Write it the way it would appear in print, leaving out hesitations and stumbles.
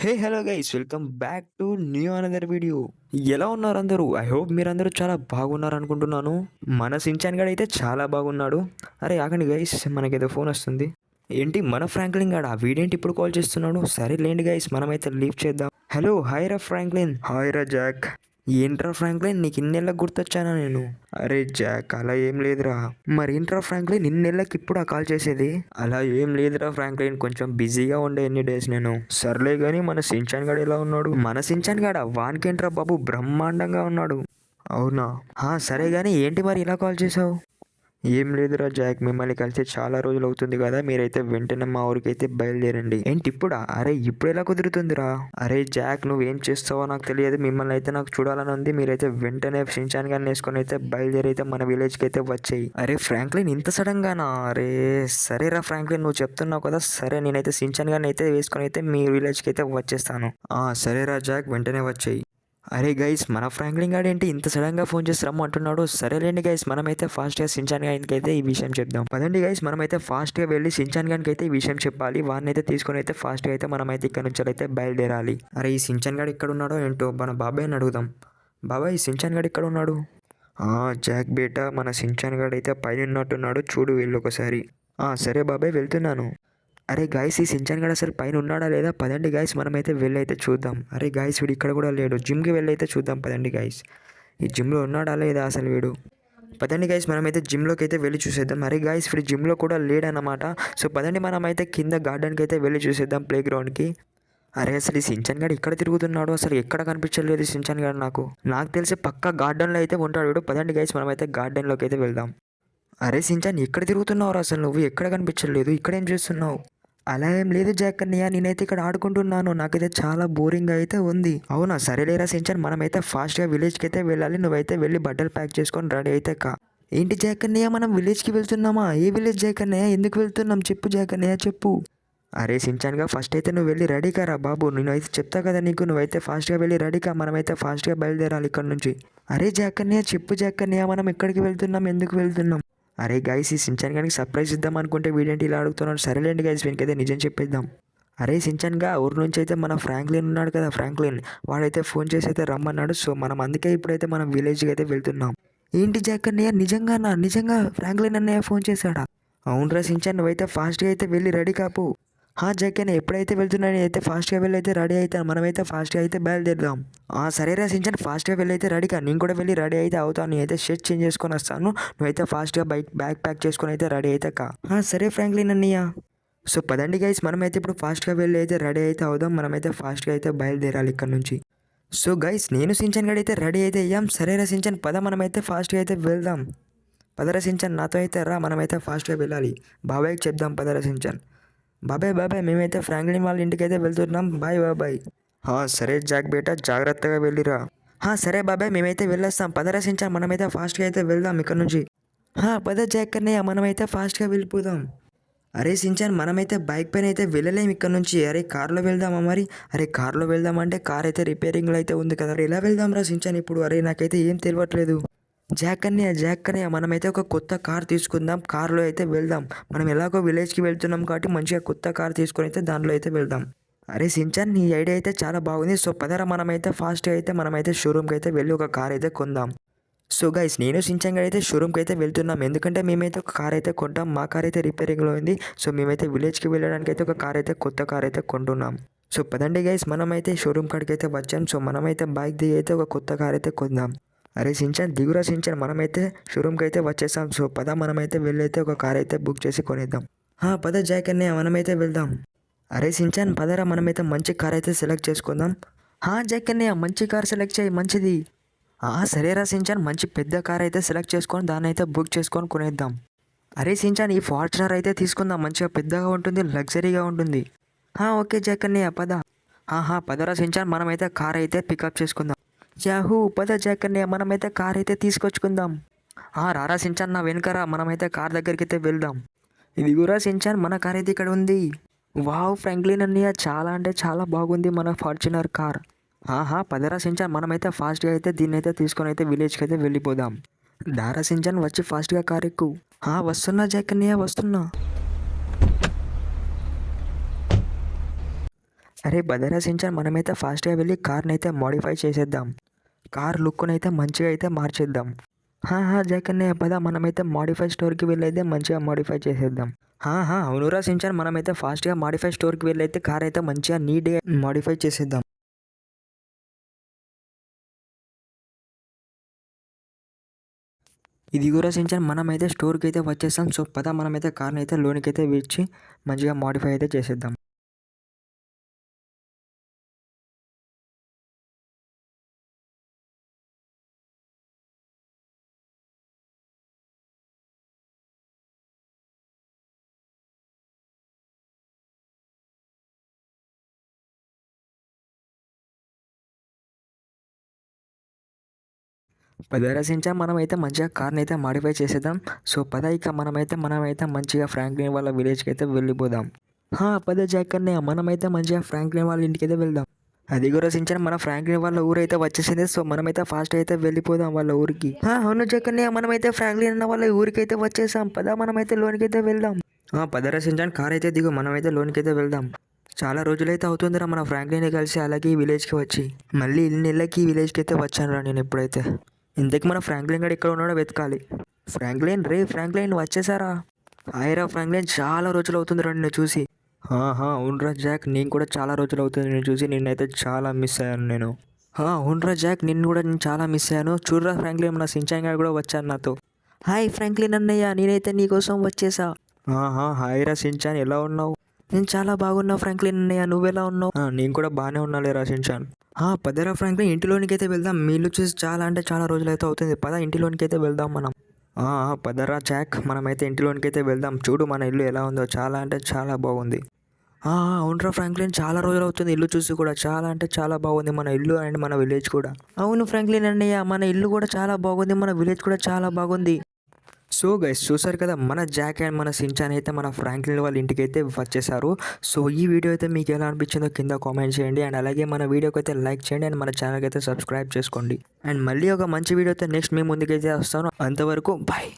Hey hello guys welcome back to new another video. ఎలా ఉన్నారు అందరూ? ఐ హోప్ మీరందరూ చాలా బాగున్నారు అనుకుంటున్నాను. మన సించాన్ గడ్ అయితే చాలా బాగున్నాడు. అరే ఆగండి గైస్, మనకేదో ఫోన్ వస్తుంది. ఏంటి మన ఫ్రాంక్లిన్ గాడా? వీడేంటి ఇప్పుడు కాల్ చేస్తున్నాడు? సరే లేండి గైస్, మనమైతే లీవ్ చేద్దాం. హలో, హాయ్ రా ఫ్రాంక్లిన్. హాయ్ రా జాక్. ఏంట్రా ఫ్రాంక్లిన్, నీకు ఇన్నేళ్ళకి గుర్తొచ్చానా నేను? అరే జాక్, అలా ఏం లేదురా. మరేంట్రా ఫ్రాంక్లిన్, ఇన్నేళ్ళకి ఇప్పుడు ఆ కాల్ చేసేది? అలా ఏం లేదురా ఫ్రాంక్లిన్, కొంచెం బిజీగా ఉండే ఎన్ని డేస్ నేను. సర్లే గాని మన సించాన్ గడ్ ఎలా ఉన్నాడు? మన సించాన్ గడా వానికేంట్రా బాబు, బ్రహ్మాండంగా ఉన్నాడు. అవునా? సరే గాని ఏంటి మరి ఇలా కాల్ చేసావు? ఏం లేదురా జాక్, మిమ్మల్ని కలిసి చాలా రోజులు అవుతుంది కదా, మీరైతే వెంటనే మా ఊరికైతే బయలుదేరండి. ఏంటి ఇప్పుడా? అరే ఇప్పుడు ఎలా కుదురుతుందిరా? అరే జాక్, నువ్వేం చేస్తావో నాకు తెలియదు, మిమ్మల్ని అయితే నాకు చూడాలని ఉంది. మీరైతే వెంటనే షిన్చాన్ గారిని వేసుకొని అయితే బయలుదేరి అయితే మన విలేజ్కి అయితే వచ్చేయి. అరే ఫ్రాంక్లిన్, ఇంత సడన్ గానా? అరే సరేరా ఫ్రాంక్లిన్, నువ్వు చెప్తున్నావు కదా, సరే నేనైతే షిన్చాన్ గారిని అయితే వేసుకొని అయితే మీ విలేజ్కి అయితే వచ్చేస్తాను. సరేరా జాక్, వెంటనే వచ్చేయి. అరే గైస్, మన ఫ్రాంక్లిన్ గాడు ఏంటి ఇంత సడన్గా ఫోన్ చేసి రమ్మంటున్నాడు? సరేలేండి గైస్, మనమైతే ఫాస్ట్గా షిన్చాన్ గారికి అయితే ఈ విషయం చెప్దాం. పదండి గైస్, మనమైతే ఫాస్ట్గా వెళ్ళి షిన్చాన్ గారికి అయితే ఈ విషయం చెప్పాలి. వాడిని అయితే తీసుకొని అయితే ఫాస్ట్గా అయితే మనమైతే ఇక్కడ నుంచి అయితే బయలుదేరాలి. అరే ఈ షిన్చాన్ గాడు ఇక్కడ ఉన్నాడో ఏంటో, మన బాబాయ్ని అడుగుదాం. బాబాయ్, షిన్చాన్ గాడు ఇక్కడ ఉన్నాడు? జాక్ బేటా, మన షిన్చాన్ గాడు అయితే పైన ఉన్నట్టున్నాడు, చూడు వెళ్ళు ఒకసారి. సరే బాబాయ్, వెళ్తున్నాను. అరే గాయస్, ఈ సించాన్ గడ అసలు పైన ఉన్నాడా లేదా? పదండి గాయస్, మనమైతే వెళ్ళైతే చూద్దాం. అరే గాయస్, వీడు ఇక్కడ కూడా లేడు. జిమ్కి వెళ్ళైతే చూద్దాం పదండి గాయస్. ఈ జిమ్లో ఉన్నాడా లేదా అసలు వీడు? పదండి గాయస్, మనమైతే జిమ్లోకి అయితే వెళ్ళి చూసేద్దాం. అరే గాయస్, వీడు జిమ్లో కూడా లేడన్నమాట. సో పదండి, మనమైతే కింద గార్డెన్కి అయితే వెళ్ళి చూసేద్దాం, ప్లే గ్రౌండ్కి. అరే అసలు ఈ సించాన్ గడు ఇక్కడ తిరుగుతున్నాడు, అసలు ఎక్కడ కనిపించలేదు ఈ సించాన్ గడు. నాకు తెలిసి పక్కా గార్డెన్లో అయితే ఉంటాడు వీడు. పదండి గైస్, మనమైతే గార్డెన్లోకి అయితే వెళ్దాం. అరే సించాన్, ఎక్కడ తిరుగుతున్నావు అసలు? నువ్వు ఎక్కడ కనిపించలేదు, ఇక్కడేం చేస్తున్నావు? అలా ఏం లేదు జాక్ అన్నయ్య, నేనైతే ఇక్కడ ఆడుకుంటున్నాను. నాకైతే చాలా బోరింగ్ అయితే ఉంది. అవునా? సరేలేరా సించాన్, మనమైతే ఫాస్ట్గా విలేజ్కి అయితే వెళ్ళాలి. నువ్వైతే వెళ్ళి బట్టలు ప్యాక్ చేసుకొని రెడీ అయితే కా. ఏంటి జాక్ అన్నయ్య, మనం విలేజ్కి వెళ్తున్నామా? ఏ విలేజ్ జాక్ అన్నయ్య? ఎందుకు వెళ్తున్నాం చెప్పు జాక్ అన్నయ్య, చెప్పు. అరే సించాన్గా, ఫస్ట్ అయితే నువ్వు వెళ్ళి రెడీ కారా బాబు. నేనైతే చెప్తా కదా నీకు, నువ్వైతే ఫాస్ట్గా వెళ్ళి రెడీ కా. మనమైతే ఫాస్ట్గా బయలుదేరాలి ఇక్కడ నుంచి. అరే జాక్ అన్నయ్య, చెప్పు జాక్ అన్నయ్య, మనం ఎక్కడికి వెళ్తున్నాం, ఎందుకు వెళ్తున్నాం? అరే గైస్, ఈ సించాన్ గారికి సర్ప్రైజ్ ఇద్దాం అనుకుంటే వీడేంటి ఇలా అడుగుతున్నాడు. సరేలేండి గైస్, వీనికైతే నిజం చెప్పేద్దాం. అరే సించాన్గా, ఊరు నుంచి అయితే మన ఫ్రాంక్లిన్ ఉన్నాడు కదా, ఫ్రాంక్లిన్ వాడైతే ఫోన్ చేసి అయితే రమ్మన్నాడు. సో మనం అందుకే ఇప్పుడైతే మనం విలేజ్కి అయితే వెళ్తున్నాం. ఏంటి జాక్ అన్నయ్య, నిజంగానా? నిజంగా ఫ్రాంక్లిన్ అన్నయ్య ఫోన్ చేశాడా? అవునరా సించాన్, నువ్వైతే ఫాస్ట్గా అయితే వెళ్ళి రెడీ కాపు. జాక్ అన్నయ్య, ఎప్పుడైతే వెళ్తున్నాను అయితే ఫాస్ట్గా వెళ్ళి అయితే రెడీ అవుతాను. మనమైతే ఫాస్ట్గా అయితే బయలుదేరుదాం. సరేరా సించాన్, ఫాస్ట్గా వెళ్ళి అయితే రెడీ కా. నేను కూడా వెళ్ళి రెడీ అయితే అవుతాను. నేనైతే షర్ట్ చేంజ్ చేసుకొని వస్తాను. నువ్వైతే ఫాస్ట్గా బ్యాగ్ ప్యాక్ చేసుకొని అయితే రెడీ అయితే కా. సరే ఫ్రాంక్లిన్ అన్నయ్య. సో పదండి గైస్, మనమైతే ఇప్పుడు ఫాస్ట్గా వెళ్ళి అయితే రెడీ అయితే అవుదాం. మనమైతే ఫాస్ట్గా అయితే బయలుదేరాలి ఇక్కడ నుంచి. సో గైస్, నేను సించాన్ గడి అయితే రెడీ అయితే అయ్యాం. సరేరా సించాన్, పద మనమైతే ఫాస్ట్గా అయితే వెళ్దాం. పదరా సించాన్, నాతో అయితే రా, మనమైతే ఫాస్ట్గా వెళ్ళాలి. బాబాయ్కి చెప్దాం, పదరా సించాన్. బాబాయ్ బాబాయ్, మేమైతే ఫ్రాంక్లిన్ వాళ్ళ ఇంటికి అయితే వెళ్తున్నాం. బాయ్ బాబాయ్. సరే జాక్ బేటా, జాగ్రత్తగా వెళ్ళిరా. సరే బాబాయ్, మేమైతే వెళ్ళొస్తాం. పదరా సించాన్, మనమైతే ఫాస్ట్గా అయితే వెళ్దాం ఇక్కడ నుంచి. పద జాక్ అన్నయ్య, మనమైతే ఫాస్ట్గా వెళ్ళిపోదాం. అరే సించాన్, మనమైతే బైక్ పైన అయితే వెళ్ళలేం ఇక్కడ నుంచి. అరే కార్లో వెళ్దామా మరి? అరే కార్లో వెళ్దామంటే కార్ అయితే రిపేరింగ్లో అయితే ఉంది కదా. ఎలా వెళ్దాం రా సించాన్ ఇప్పుడు? అరే నాకైతే ఏం తెలియట్లేదు. జాక్ అన్నయ్య, మనమైతే ఒక కొత్త కార్ తీసుకుందాం. కార్లో అయితే వెళ్దాం. మనం ఎలాగో విలేజ్కి వెళ్తున్నాం కాబట్టి మంచిగా కొత్త కార్ తీసుకొని అయితే దాంట్లో అయితే వెళ్దాం. అరే సించాన్, నీ ఐడియా అయితే చాలా బాగుంది. సో పదరా, మనమైతే ఫాస్ట్గా అయితే మనమైతే షోరూమ్కి అయితే వెళ్ళి ఒక కార్ అయితే కొందాం. సో గైస్, నేను సించాన్ గారు అయితే షోరూమ్కి అయితే వెళ్తున్నాం. ఎందుకంటే మేమైతే ఒక కార్ అయితే కొంటాం. మా కార్ అయితే రిపేరింగ్లో ఉంది. సో మేమైతే విలేజ్కి వెళ్ళడానికి అయితే ఒక కార్ అయితే కొత్త కార్ అయితే కొంటున్నాం. సో పదండి గైస్, మనమైతే షోరూమ్ కాడికి అయితే వచ్చాం. సో మనమైతే బైక్ దిగి అయితే ఒక కొత్త కార్ అయితే కొందాం. అరే సించాన్, దిగురా సించాన్, మనమైతే షోరూమ్కి అయితే వచ్చేసాం. సో పద, మనమైతే వెళ్ళైతే ఒక కార్ అయితే బుక్ చేసి కొనేద్దాం. పద జాక్ అన్నయ్య, మనమైతే వెళ్దాం. అరే సించాన్, పదరా, మనమైతే మంచి కార్ అయితే సెలెక్ట్ చేసుకుందాం. జాక్ అన్నయ్య, మంచి కార్ సెలెక్ట్ చేయి, మంచిది. సరేరా సించాన్, మంచి పెద్ద కార్ అయితే సెలెక్ట్ చేసుకొని దాన్ని అయితే బుక్ చేసుకొని కొనేద్దాం. అరే సించాన్, ఈ ఫార్చునర్ అయితే తీసుకుందాం. మంచిగా పెద్దగా ఉంటుంది, లగ్జరీగా ఉంటుంది. ఓకే జాక్ అన్నయ్య, పద. పదరా సించాన్, మనమైతే కార్ అయితే పికప్ చేసుకుందాం. యాహూ, పద జాక్ అన్నయ్య, మనమైతే కార్ అయితే తీసుకొచ్చుకుందాం. రారా సించాన్, నా వెనుకరా, మనమైతే కార్ దగ్గరికి అయితే వెళ్దాం. ఇదిగురా సించాన్, మన కార్ అయితే ఇక్కడ ఉంది. వావ్ ఫ్రాంక్లిన్ అన్నయ్య, చాలా అంటే చాలా బాగుంది మన ఫార్చునర్ కార్. పదరా సించాన్, మనమైతే ఫాస్ట్గా అయితే దీన్ని అయితే తీసుకొని అయితే విలేజ్కి అయితే వెళ్ళిపోదాం. దారా సించాన్, వచ్చి ఫాస్ట్గా కార్ ఎక్కు. వస్తున్నా జాక్ అన్నయ్య, వస్తున్నా. అరే బదరా సించాన్ మనమైతే ఫాస్ట్గా వెళ్ళి కార్ని అయితే మోడిఫై చేసేద్దాం. కార్ లుక్ని అయితే మంచిగా అయితే మార్చేద్దాం. జాక్ అన్నయ్య పద మనమైతే మోడిఫై స్టోర్కి వెళ్ళి అయితే మంచిగా మోడిఫై చేసేద్దాం. అవునురా సించాన్ మనమైతే ఫాస్ట్గా మోడిఫై స్టోర్కి వెళ్ళి అయితే కార్ అయితే మంచిగా నీట్గా మోడిఫై చేసేద్దాం. ఇది కూడా సించాన్ మనమైతే స్టోర్కి అయితే వచ్చేస్తాం. సో పద మనమైతే కార్ని అయితే లోనికి అయితే వచ్చి మంచిగా మోడిఫై అయితే చేసేద్దాం. పదరా సించాన్ మనమైతే మంచిగా కార్ని అయితే మాడిఫై చేసేద్దాం. సో పద ఇక మనమైతే మంచిగా ఫ్రాంక్లిన్ వాళ్ళ విలేజ్కి అయితే వెళ్ళిపోదాం. పద జాక్ అన్నయ్య మనమైతే మంచిగా ఫ్రాంక్లిన్ వాళ్ళ ఇంటికి అయితే వెళ్దాం. అది కూడా సించాన్ మన ఫ్రాంక్లిన్ వాళ్ళ ఊరు అయితే వచ్చేసింది. సో మనమైతే ఫాస్ట్ అయితే వెళ్ళిపోదాం వాళ్ళ ఊరికి. అవును జాక్ అన్నయ్య మనమైతే ఫ్రాంక్లిన్ అన్న వాళ్ళ ఊరికి అయితే వచ్చేసాం. పద మనమైతే లోనికి అయితే వెళ్దాం. పదరా సించాన్ కార్ అయితే దిగు మనమైతే లోనికి అయితే వెళ్దాం. చాలా రోజులైతే అవుతుందిరా మన ఫ్రాంక్లిన్ కలిసి అలాగే ఈ విలేజ్కి వచ్చి. మళ్ళీ ఇన్ని నెలలకి ఈ విలేజ్కి అయితే వచ్చాను రా నేను ఎప్పుడైతే. ఇంతకీ మన ఫ్రాంక్లిన్ గడు ఎక్కడ ఉన్నాడో వెతకాలి. ఫ్రాంక్లిన్ వచ్చేసారా? హాయ్రా ఫ్రాంక్లిన్, చాలా రోజులు అవుతుంది రా నిన్ను చూసి. అవునరా జాక్, నేను కూడా చాలా రోజులు అవుతుంది నిన్ను చూసి. నిన్నైతే చాలా మిస్ అయ్యాను నేను. అవునరా జాక్, నిన్ను కూడా నేను చాలా మిస్ అయ్యాను. చూడరా ఫ్రాంక్లిన్, మన సించాన్ గారు కూడా వచ్చారు నాతో. హాయ్ ఫ్రాంక్లిన్ అన్నయ్య, నేనైతే నీకోసం వచ్చేసా. హాయ్రా సించాన్, ఎలా ఉన్నావు? నేను చాలా బాగున్నా ఫ్రాంక్లిన్ అన్నయ్య, నువ్వెలా ఉన్నావు? నేను కూడా బాగానే ఉన్నాలేరా సించాన్. పదరా ఫ్రాంక్లిన్, ఇంటిలోనికి అయితే వెళ్దాం. మీ ఇల్లు చూసి చాలా అంటే చాలా రోజులైతే అవుతుంది. పద ఇంటిలోనికి అయితే వెళ్దాం మనం. పదరా జాక్, మనమైతే ఇంటిలోనికి అయితే వెళ్దాం. చూడు మన ఇల్లు ఎలా ఉందో, చాలా అంటే చాలా బాగుంది. అవునరా ఫ్రాంక్లిన్, చాలా రోజులు అవుతుంది ఇల్లు చూసి కూడా. చాలా అంటే చాలా బాగుంది మన ఇల్లు అండ్ మన విలేజ్ కూడా. అవును ఫ్రాంక్లిన్ అన్నయ్య, మన ఇల్లు కూడా చాలా బాగుంది, మన విలేజ్ కూడా చాలా బాగుంది. సో గైస్, చూసారు కదా మన జాక్ అండ్ మన సించాన్ అయితే మన ఫ్రాంక్లిన్ వాళ్ళ ఇంటికి అయితే వచ్చేసారు. సో ఈ వీడియో అయితే మీకు ఎలా అనిపించిందో కింద కామెంట్ చేయండి. అండ్ అలాగే మన వీడియోకి అయితే లైక్ చేయండి అండ్ మన ఛానల్కి అయితే సబ్స్క్రైబ్ చేసుకోండి. అండ్ మళ్ళీ ఒక మంచి వీడియో అయితే నెక్స్ట్ మీ ముందుకైతే వస్తాను. అంతవరకు బాయ్.